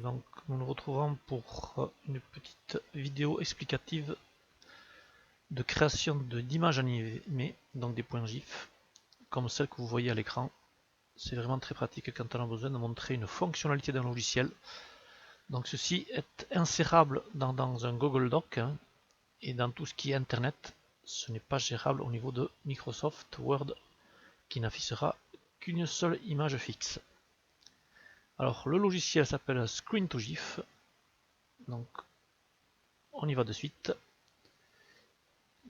Donc nous nous retrouvons pour une petite vidéo explicative de création d'images animées, donc des points GIF, comme celle que vous voyez à l'écran. C'est vraiment très pratique quand on a besoin de montrer une fonctionnalité d'un logiciel. Donc ceci est insérable dans un Google Doc, hein, et dans tout ce qui est Internet. Ce n'est pas gérable au niveau de Microsoft Word, qui n'affichera qu'une seule image fixe. Alors le logiciel s'appelle Screen2GIF. Donc on y va de suite.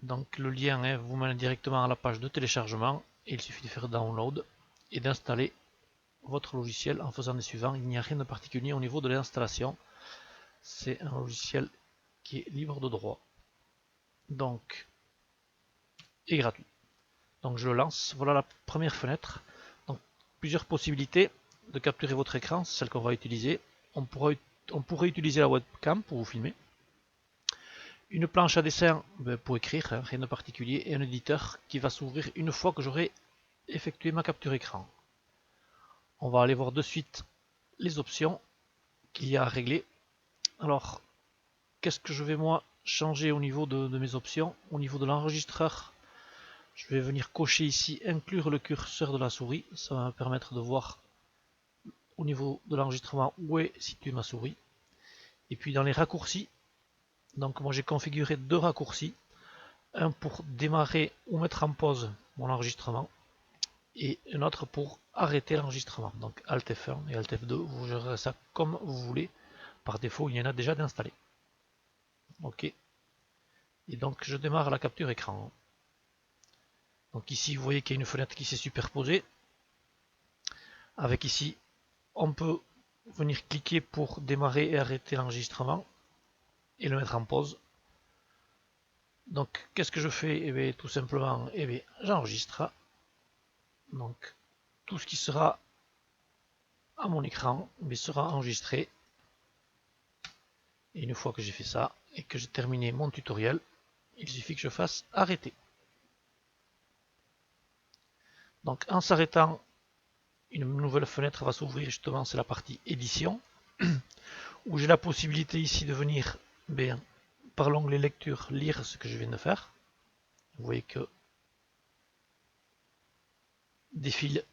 Donc le lien vous mène directement à la page de téléchargement et il suffit de faire download et d'installer votre logiciel en faisant les suivants. Il n'y a rien de particulier au niveau de l'installation. C'est un logiciel qui est libre de droit. Donc, et gratuit. Donc je le lance. Voilà la première fenêtre. Donc plusieurs possibilités de capturer votre écran, c'est celle qu'on va utiliser. On pourrait utiliser la webcam pour vous filmer. Une planche à dessin pour écrire, hein, rien de particulier, et un éditeur qui va s'ouvrir une fois que j'aurai effectué ma capture écran. On va aller voir de suite les options qu'il y a à régler. Alors, qu'est-ce que je vais moi changer au niveau de mes options? Au niveau de l'enregistreur, je vais venir cocher ici inclure le curseur de la souris. Ça va me permettre de voir au niveau de l'enregistrement où est située ma souris. Et puis dans les raccourcis, donc moi j'ai configuré deux raccourcis. Un pour démarrer ou mettre en pause mon enregistrement et un autre pour arrêter l'enregistrement. Donc Alt F1 et Alt F2, vous gérez ça comme vous voulez. Par défaut, il y en a déjà d'installé. Ok. Et donc je démarre la capture écran. Donc ici, vous voyez qu'il y a une fenêtre qui s'est superposée. Avec ici, on peut venir cliquer pour démarrer et arrêter l'enregistrement et le mettre en pause. Donc qu'est-ce que je fais? Eh bien, tout simplement, eh bien, j'enregistre. Donc tout ce qui sera à mon écran sera enregistré. Et une fois que j'ai fait ça et que j'ai terminé mon tutoriel, il suffit que je fasse arrêter. Donc en s'arrêtant, une nouvelle fenêtre va s'ouvrir, justement c'est la partie édition, où j'ai la possibilité ici de venir par l'onglet lecture lire ce que je viens de faire. Vous voyez que défilent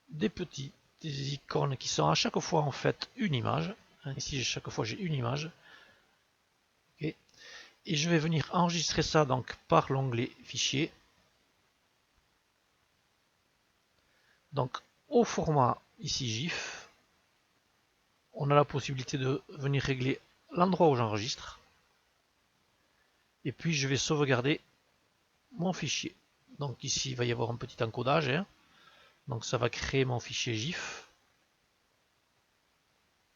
des icônes qui sont à chaque fois en fait une image. Ici chaque fois j'ai une image. Okay. Et je vais venir enregistrer ça donc par l'onglet fichier. Donc au format ici GIF, on a la possibilité de venir régler l'endroit où j'enregistre. Et puis je vais sauvegarder mon fichier. Donc ici il va y avoir un petit encodage. Donc ça va créer mon fichier GIF.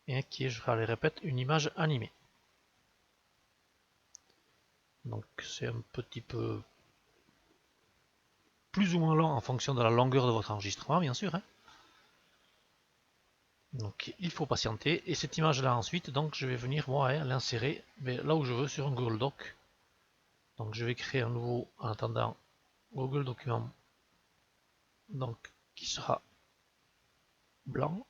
Et qui est, je le répète, une image animée. Donc c'est un petit peu plus ou moins long en fonction de la longueur de votre enregistrement, bien sûr. Donc il faut patienter. Et cette image là ensuite, donc je vais venir moi l'insérer là où je veux sur un Google Doc. Donc je vais créer un nouveau, en attendant, Google Document, donc qui sera blanc.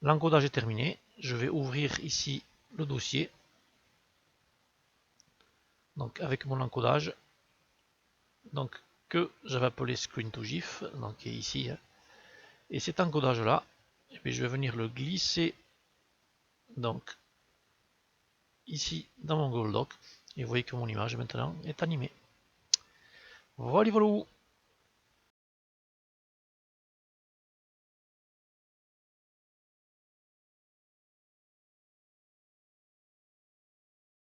L'encodage est terminé. Je vais ouvrir ici le dossier. Donc avec mon encodage, donc que j'avais appelé Screen2GIF, donc qui est ici. Et cet encodage là, je vais venir le glisser donc ici dans mon Google Doc. Et vous voyez que mon image maintenant est animée. Voilà, voilà.